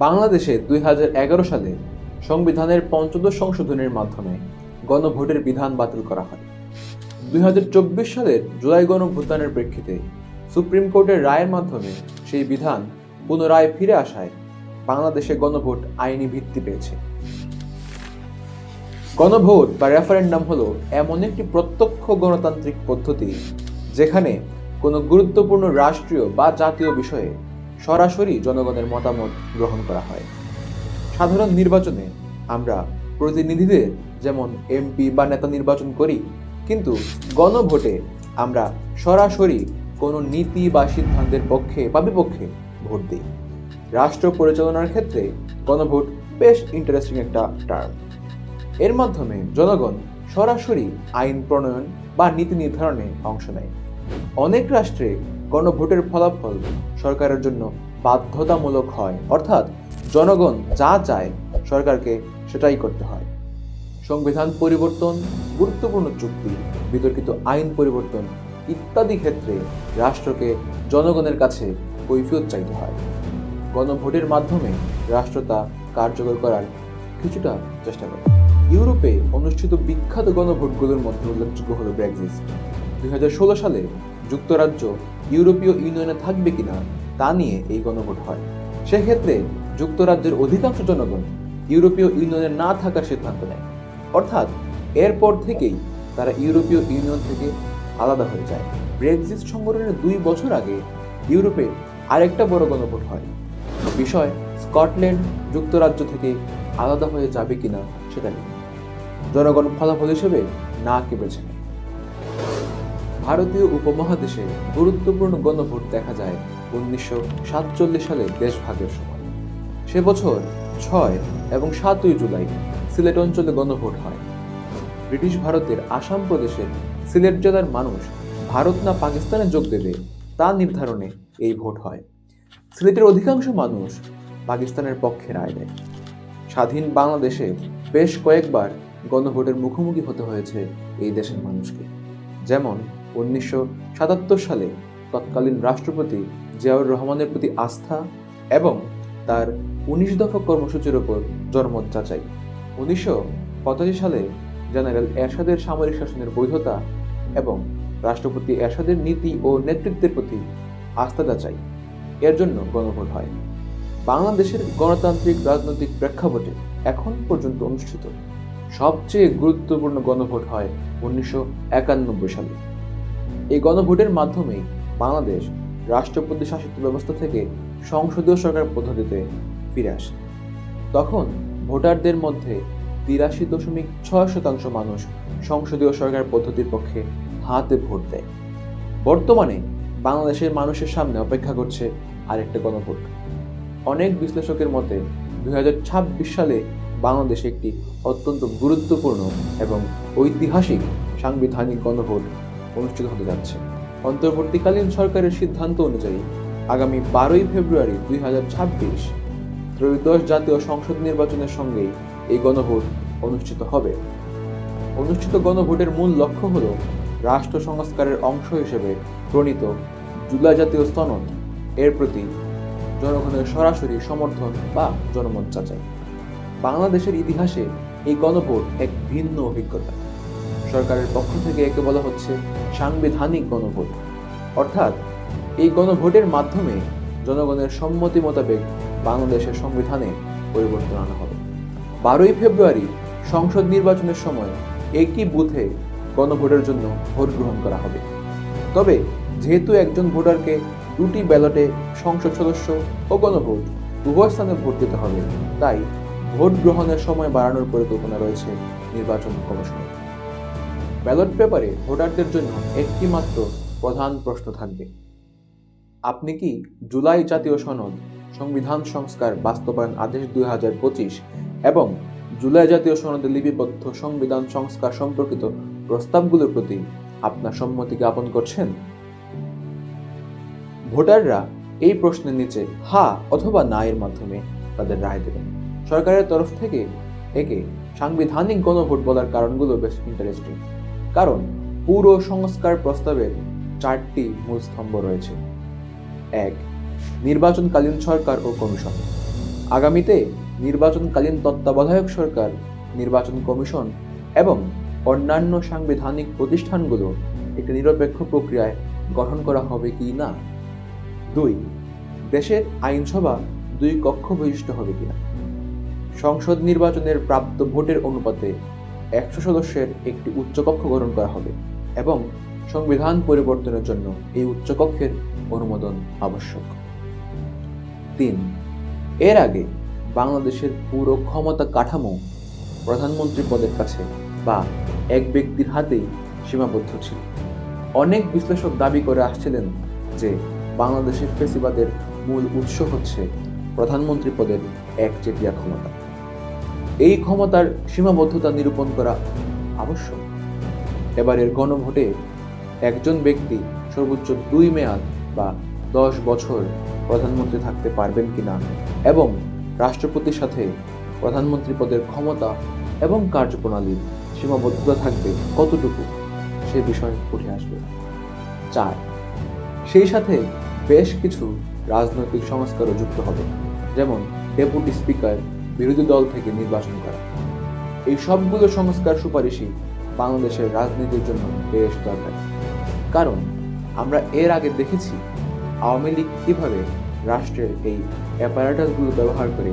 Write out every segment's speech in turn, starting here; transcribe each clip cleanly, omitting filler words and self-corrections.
বাংলাদেশে 2011 সালে সংবিধানের পঞ্চদশ সংশোধনের মাধ্যমে গণভোটের বিধান বাতিল করা হয়। 2024 সালের জুলাই গণঅভ্যুত্থানের প্রেক্ষিতে সুপ্রিম কোর্টের রায়ের মাধ্যমে সেই বিধান পুনরায় ফিরে আসায় বাংলাদেশে গণভোট আইনি ভিত্তি পেয়েছে। গণভোট বা রেফারেন্ডাম হলো এমন একটি প্রত্যক্ষ গণতান্ত্রিক পদ্ধতি যেখানে কোনো গুরুত্বপূর্ণ রাষ্ট্রীয় বা জাতীয় বিষয়ে সরাসরি জনগণের মতামত গ্রহণ করা হয়। সাধারণ নির্বাচনে আমরা প্রতিনিধিদের যেমন এমপি বা নেতা নির্বাচন করি, কিন্তু গণভোটে আমরা সরাসরি কোনো নীতি বা সিদ্ধান্তের পক্ষে বা বিপক্ষে ভোট দিই। রাষ্ট্র পরিচালনার ক্ষেত্রে গণভোট বেশ ইন্টারেস্টিং একটা টার্ম। এর মাধ্যমে জনগণ সরাসরি আইন প্রণয়ন বা নীতি নির্ধারণে অংশ নেয়। অনেক রাষ্ট্রে গণভোটের ফলাফল সরকারের জন্য বাধ্যতামূলক হয়, অর্থাৎ জনগণ যা চায় সরকারকে সেটাই করতে হয়। সংবিধান পরিবর্তন, গুরুত্বপূর্ণ চুক্তি, বিতর্কিত আইন পরিবর্তন ইত্যাদি ক্ষেত্রে রাষ্ট্রকে জনগণের কাছে কৈফিয়ত চাইতে হয়। গণভোটের মাধ্যমে রাষ্ট্র তা কার্যকর করার কিছুটা চেষ্টা করে। ইউরোপে অনুষ্ঠিত বিখ্যাত গণভোটগুলোর মধ্যে উল্লেখযোগ্য হল ব্রেক্সিট। 2016 সালে যুক্তরাজ্য ইউরোপীয় ইউনিয়নে থাকবে কিনা তা নিয়ে এই গণভোট হয়। সেক্ষেত্রে যুক্তরাজ্যের অধিকাংশ জনগণ ইউরোপীয় ইউনিয়নে না থাকার সিদ্ধান্ত নেয়, অর্থাৎ এরপর থেকেই তারা ইউরোপীয় ইউনিয়ন থেকে আলাদা হয়ে যায়। ব্রেক্সিট সংগঠনের 2 বছর আগে ইউরোপে আরেকটা বড় গণভোট হয়। বিষয় স্কটল্যান্ড যুক্তরাজ্য থেকে আলাদা হয়ে যাবে কিনা সেটা নিয়ে। জনগণ ফলাফল হিসেবে না কে বেছে নেয়। ভারতীয় উপমহাদেশে গুরুত্বপূর্ণ গণভোট দেখা যায় 1947 সালে দেশভাগের সময়। সে বছর 6 এবং 7 জুলাই সিলেট অঞ্চলে গণভোট হয়। ব্রিটিশ ভারতের আসাম প্রদেশের সিলেট জেলার মানুষ ভারত না পাকিস্তানে যোগ দেবে তা নির্ধারণে এই ভোট হয়। সিলেটের অধিকাংশ মানুষ পাকিস্তানের পক্ষে রায় দেয়। স্বাধীন বাংলাদেশে বেশ কয়েকবার গণভোটের মুখোমুখি হতে হয়েছে এই দেশের মানুষকে। যেমন 1977 সালে তৎকালীন রাষ্ট্রপতি জিয়াউর রহমানের প্রতি আস্থা এবং তার 19 দফা কর্মসূচির ওপর জনমত যাচাই। 1985 সালে জেনারেল এরশাদের সামরিক শাসনের বৈধতা এবং রাষ্ট্রপতি এরশাদের নীতি ও নেতৃত্বের প্রতি আস্থা যাচাই এর জন্য গণভোট হয়। বাংলাদেশের গণতান্ত্রিক রাজনৈতিক প্রেক্ষাপটে এখন পর্যন্ত অনুষ্ঠিত সবচেয়ে গুরুত্বপূর্ণ গণভোট হয় 1991 সালে। এই গণভোটের মাধ্যমে বাংলাদেশ রাষ্ট্রপতি শাসিত ব্যবস্থা থেকে সংসদীয় সরকার পদ্ধতিতে ফিরে আসে। তখন ভোটারদের মধ্যে 83.6% মানুষ সংসদীয় সরকার পদ্ধতির পক্ষে হাতে ভোট দেয়। বর্তমানে বাংলাদেশের মানুষের সামনে অপেক্ষা করছে আরেকটা গণভোট। অনেক বিশ্লেষকের মতে 2026 সালে বাংলাদেশে একটি অত্যন্ত গুরুত্বপূর্ণ এবং ঐতিহাসিক সাংবিধানিক গণভোট অনুষ্ঠিত হতে যাচ্ছে। অন্তর্বর্তীকালীন সরকারের সিদ্ধান্ত অনুযায়ী আগামী 12 ফেব্রুয়ারি 2026 ত্রয়োদশ জাতীয় সংসদ নির্বাচনের সঙ্গেই এই গণভোট অনুষ্ঠিত হবে। অনুষ্ঠিত গণভোটের মূল লক্ষ্য হল রাষ্ট্র সংস্কারের অংশ হিসেবে প্রণীত জুলাই জাতীয় সনদ এর প্রতি জনগণের সরাসরি সমর্থন বা জনমত যাচাই। বাংলাদেশের ইতিহাসে এই গণভোট এক ভিন্ন অভিজ্ঞতা। সরকারের পক্ষ থেকে একে বলা হচ্ছে সাংবিধানিক গণভোট, অর্থাৎ এই গণভোটের মাধ্যমে জনগণের সম্মতি মোতাবেক বাংলাদেশের সংবিধানে পরিবর্তন আনা হবে। 12 ফেব্রুয়ারি সংসদ নির্বাচনের সময় একই বুথে গণভোটের জন্য ভোট গ্রহণ করা হবে। তবে যেহেতু একজন ভোটারকে 2টি ব্যালটে সংসদ সদস্য ও গণভোট উভয় স্থানে ভোট দিতে হবে, তাই ভোট গ্রহণের সময় বাড়ানোর পরিকল্পনা রয়েছে নির্বাচন কমিশনের। ব্যালট পেপারে ভোটারদের জন্য একটি মাত্র প্রধান প্রশ্ন থাকবে: আপনি কি জুলাই জাতীয় সনদ, সংবিধান সংস্কার বাস্তবায়ন আদেশ 2025 এবং জুলাই জাতীয় সনদে লিপিবদ্ধ সংবিধান সংস্কার সম্পর্কিত প্রস্তাবগুলোর প্রতি আপনার সম্মতি জ্ঞাপন করছেন? ভোটাররা এই প্রশ্নের নিচে হ্যাঁ অথবা না এর মাধ্যমে তাদের রায় দেবেন। সরকারের তরফ থেকে একে সাংবিধানিক গণভোট বলার কারণগুলো বেশ ইন্টারেস্টিং, কারণ পুরো সংস্কার প্রস্তাবের 4টি মূল স্তম্ভ রয়েছে। 1. নির্বাচনকালীন সরকার ও কমিশন। আগামীতে নির্বাচনকালীন তত্ত্বাবধায়ক সরকার, নির্বাচন কমিশন এবং অন্যান্য সাংবিধানিক প্রতিষ্ঠানগুলো একটি নিরপেক্ষ প্রক্রিয়ায় গঠন করা হবে কি না। 2. দেশের আইনসভা 2 কক্ষ বিশিষ্ট হবে কিনা। সংসদ নির্বাচনের প্রাপ্ত ভোটের অনুপাতে 100 সদস্যের একটি উচ্চকক্ষ গঠন করা হবে এবং সংবিধান পরিবর্তনের জন্য এই উচ্চকক্ষের অনুমোদন আবশ্যক। 3. এর আগে বাংলাদেশের পুরো ক্ষমতা কাঠামো প্রধানমন্ত্রী পদের কাছে বা এক ব্যক্তির হাতেই সীমাবদ্ধ ছিল। অনেক বিশ্লেষক দাবি করে আসছিলেন যে বাংলাদেশের ফ্যাসিবাদের মূল উৎস হচ্ছে প্রধানমন্ত্রী পদের একচেটিয়া ক্ষমতা। এই ক্ষমতার সীমাবদ্ধতা নিরূপণ করা আবশ্যক। এবারের গণভোটে একজন ব্যক্তি সর্বোচ্চ 2 মেয়াদ বা 10 বছর প্রধানমন্ত্রী থাকতে পারবেন কিনা এবং রাষ্ট্রপতির সাথে প্রধানমন্ত্রী পদের ক্ষমতা এবং কার্যপ্রণালীর সীমাবদ্ধতা থাকবে কতটুকু, সে বিষয় উঠে আসবে। 4. সেই সাথে বেশ কিছু রাজনৈতিক সংস্কারও যুক্ত হবে, যেমন ডেপুটি স্পিকার বিরোধী দল থেকে নির্বাচন করা। এই সবগুলো সংস্কার সুপারিশই বাংলাদেশের রাজনীতির জন্য বেশ দরকার, কারণ আমরা এর আগে দেখেছি আওয়ামী লীগ কিভাবে রাষ্ট্রের এই অ্যাপারেটাসগুলো ব্যবহার করে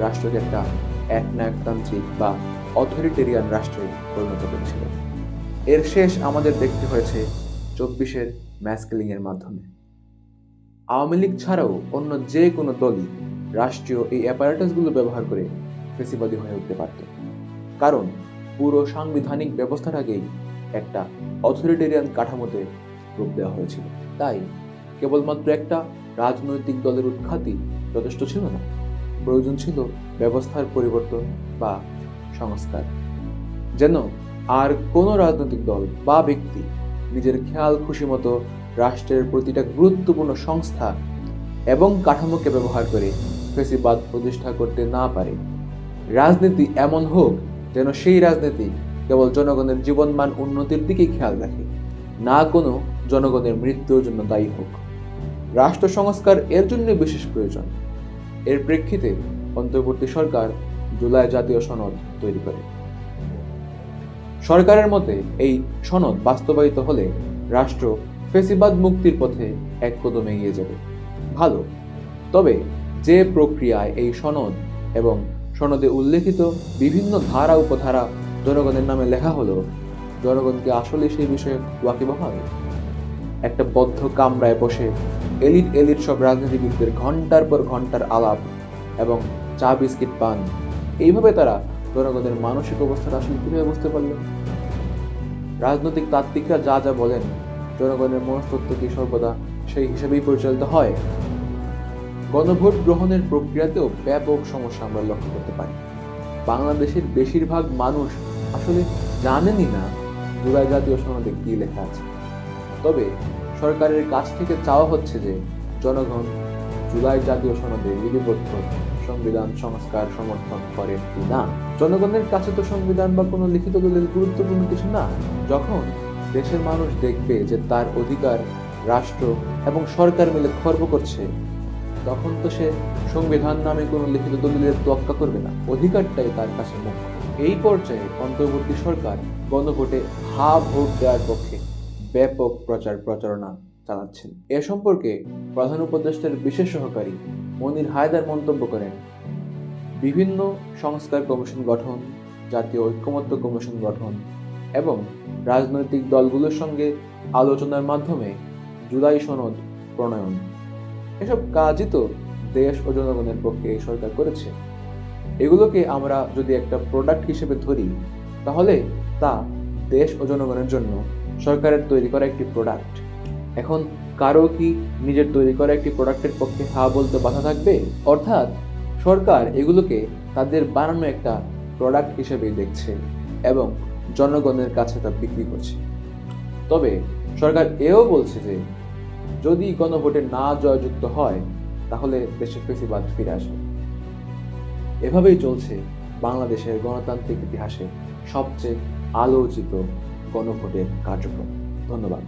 রাষ্ট্রকে একটা একনায়কতান্ত্রিক বা অথরিটেরিয়ান রাষ্ট্রে পরিণত করেছিল। এর শেষ আমাদের দেখতে হয়েছে 24-এর ম্যাচ কিলিংয়ের মাধ্যমে। আওয়ামী লীগ ছাড়াও অন্য যে কোনো দলই রাষ্ট্রীয় এই অ্যাপারেটাসগুলো ব্যবহার করে ফ্যাসিবাদী হয়ে উঠতে পারত, কারণ পুরো সাংবিধানিক ব্যবস্থাটাকেই একটা অথরিটেরিয়ান কাঠামোতে রূপ দেওয়া হয়েছিল। তাই কেবলমাত্র একটা রাজনৈতিক দলের উৎখাতই যথেষ্ট ছিল না, প্রয়োজন ছিল ব্যবস্থার পরিবর্তন বা সংস্কার, যেন আর কোনো রাজনৈতিক দল বা ব্যক্তি নিজের খেয়াল খুশি মতো রাষ্ট্রের প্রতিটা গুরুত্বপূর্ণ সংস্থা এবং কাঠামোকে ব্যবহার করে ফ্যাসিবাদ প্রতিষ্ঠা করতে না পারে। রাজনীতি এমন হোক যেন সেই রাজনীতি কেবল জনগণের জীবনমান উন্নতির দিকেই খেয়াল রাখে, না কোনো জনগণের মৃত্যুর জন্য দায়ী হোক। রাষ্ট্র সংস্কার এর জন্য বিশেষ প্রয়োজন। এর প্রেক্ষিতে অন্তর্বর্তী সরকার জুলাই জাতীয় সনদ তৈরি করে। সরকারের মতে এই সনদ বাস্তবায়িত হলে রাষ্ট্র ফ্যাসিবাদ মুক্তির পথে এক কদম এগিয়ে যাবে। ভালো, তবে যে প্রক্রিয়ায় এই সনদ এবং সনদে উল্লেখিত বিভিন্ন ধারা উপধারা জনগণের নামে লেখা হলো, জনগণকে আসলে সেই বিষয়ে ওয়াকিবহাল হবে? একটা বদ্ধ কামরায় বসে এলিট সব রাজনীতিবিদদের ঘন্টার পর ঘন্টার আলাপ এবং চা বিস্কিট পান, এইভাবে তারা জনগণের মানসিক অবস্থাটা আসলে কিভাবে বুঝতে পারলেন? রাজনৈতিক তাত্ত্বিকরা যা যা বলেন, জনগণের মনস্তত্ত্ব কি সর্বদা সেই হিসেবেই পরিচালিত হয়? গণভোট গ্রহণের প্রক্রিয়াতেও ব্যাপক সমস্যা আমরা লক্ষ্য করতে পারি। বাংলাদেশের বেশিরভাগ মানুষ আসলে জানেনই না জুলাই জাতীয় সনদে কি লেখা আছে। তবে সরকারের কাছ থেকে চাওয়া হচ্ছে যে জনগণ জুলাই জাতীয় সনদে লিপিবদ্ধ সংবিধান সংস্কার সমর্থন করে কি না। জনগণের কাছে তো সংবিধান বা কোনো লিখিত দলিল গুরুত্বপূর্ণ কিছু না। যখন দেশের মানুষ দেখবে যে তার অধিকার রাষ্ট্র এবং সরকার মিলে খর্ব করছে, তখন তো সে সংবিধান নামে কোনো লিখিত দলিলের তোয়াক্কা করবে না, অধিকারটাই তার কাছে মুখ্য। এই পর্যায়ে অন্তর্বর্তী সরকার গণভোটে হা ভোট দেওয়ার পক্ষে ব্যাপক প্রচারণা চালাচ্ছেন। এ সম্পর্কে প্রধান উপদেষ্টার বিশেষ সহকারী মনির হায়দার মন্তব্য করেন, বিভিন্ন সংস্কার কমিশন গঠন, জাতীয় ঐক্যমত্য কমিশন গঠন এবং রাজনৈতিক দলগুলোর সঙ্গে আলোচনার মাধ্যমে জুলাই সনদ প্রণয়ন, এসব কাজই তো দেশ ও জনগণের পক্ষে এই সরকার করেছে। এগুলোকে আমরা যদি একটা প্রোডাক্ট হিসেবে ধরি, তাহলে তা দেশ ও জনগণের জন্য সরকারের তৈরি করা একটি প্রোডাক্ট। এখন কারো কি নিজের তৈরি করা একটি প্রোডাক্টের পক্ষে হ্যাঁ বলতে বাধা থাকবে? অর্থাৎ সরকার এগুলোকে তাদের বানানো একটা প্রোডাক্ট হিসেবেই দেখছে এবং জনগণের কাছে তা বিক্রি করছে। তবে সরকার এও বলছে যে যদি গণভোটে না জয়যুক্ত হয়, তাহলে দেশে ফ্যাসিবাদ ফিরে আসবে। এভাবেই চলছে বাংলাদেশের গণতান্ত্রিক ইতিহাসে সবচেয়ে আলোচিত গণভোটের কার্যক্রম। ধন্যবাদ।